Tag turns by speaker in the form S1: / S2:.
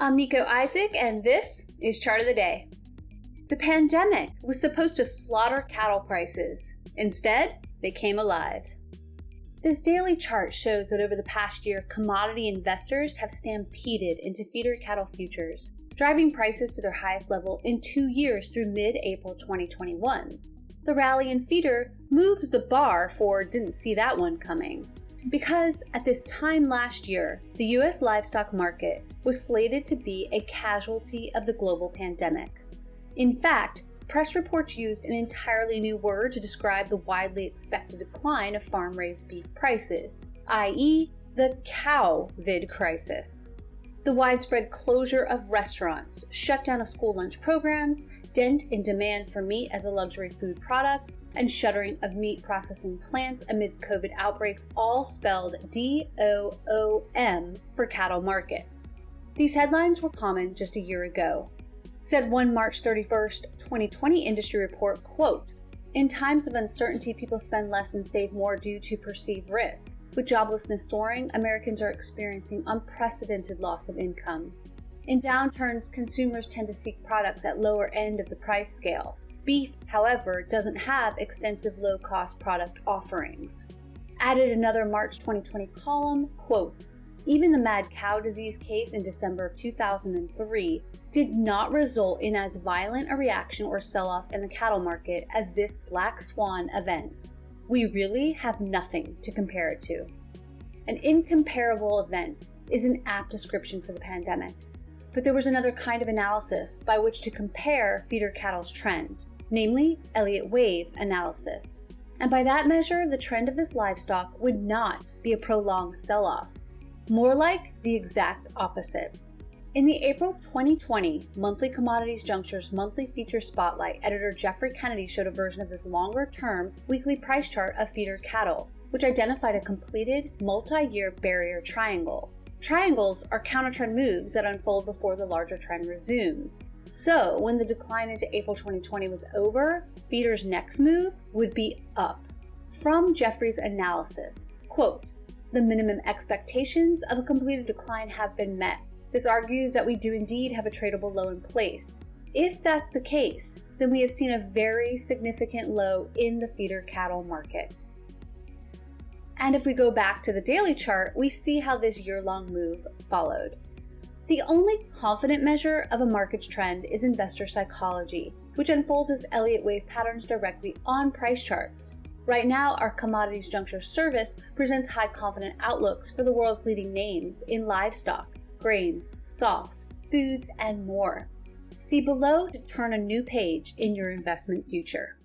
S1: I'm Nico Isaac, and this is Chart of the Day. The pandemic was supposed to slaughter cattle prices. Instead, they came alive. This daily chart shows that over the past year, commodity investors have stampeded into feeder cattle futures, driving prices to their highest level in 2 years through mid-April 2021. The rally in feeder moves the bar for didn't see that one coming. Because at this time last year, the U.S. livestock market was slated to be a casualty of the global pandemic. In fact, press reports used an entirely new word to describe the widely expected decline of farm-raised beef prices, i.e., the cow-vid crisis. The widespread closure of restaurants, shutdown of school lunch programs, dent in demand for meat as a luxury food product, and shuttering of meat processing plants amidst COVID outbreaks all spelled DOOM for cattle markets. These headlines were common just a year ago. Said one March 31st, 2020 industry report, quote, "In times of uncertainty, people spend less and save more due to perceived risk. With joblessness soaring, Americans are experiencing unprecedented loss of income. In downturns, consumers tend to seek products at lower end of the price scale. Beef, however, doesn't have extensive low-cost product offerings." Added another March 2020 column, quote, "Even the mad cow disease case in December of 2003 did not result in as violent a reaction or sell-off in the cattle market as this black swan event. We really have nothing to compare it to." An incomparable event is an apt description for the pandemic. But there was another kind of analysis by which to compare feeder cattle's trend, namely Elliott wave analysis. And by that measure, the trend of this livestock would not be a prolonged sell-off, more like the exact opposite. In the April 2020 Monthly Commodity Junctures Monthly Feature Spotlight, editor Jeffrey Kennedy showed a version of this longer-term weekly price chart of feeder cattle, which identified a completed multi-year barrier triangle. Triangles are counter-trend moves that unfold before the larger trend resumes. So, when the decline into April 2020 was over, feeder's next move would be up. From Jeffrey's analysis, quote, "The minimum expectations of a completed decline have been met. This argues that we do indeed have a tradable low in place. If that's the case, then we have seen a very significant low in the feeder cattle market." And if we go back to the daily chart, we see how this year-long move followed. The only confident measure of a market's trend is investor psychology, which unfolds as Elliott wave patterns directly on price charts. Right now, our Commodities Juncture service presents high confident outlooks for the world's leading names in livestock, grains, softs, foods, and more. See below to turn a new page in your investment future.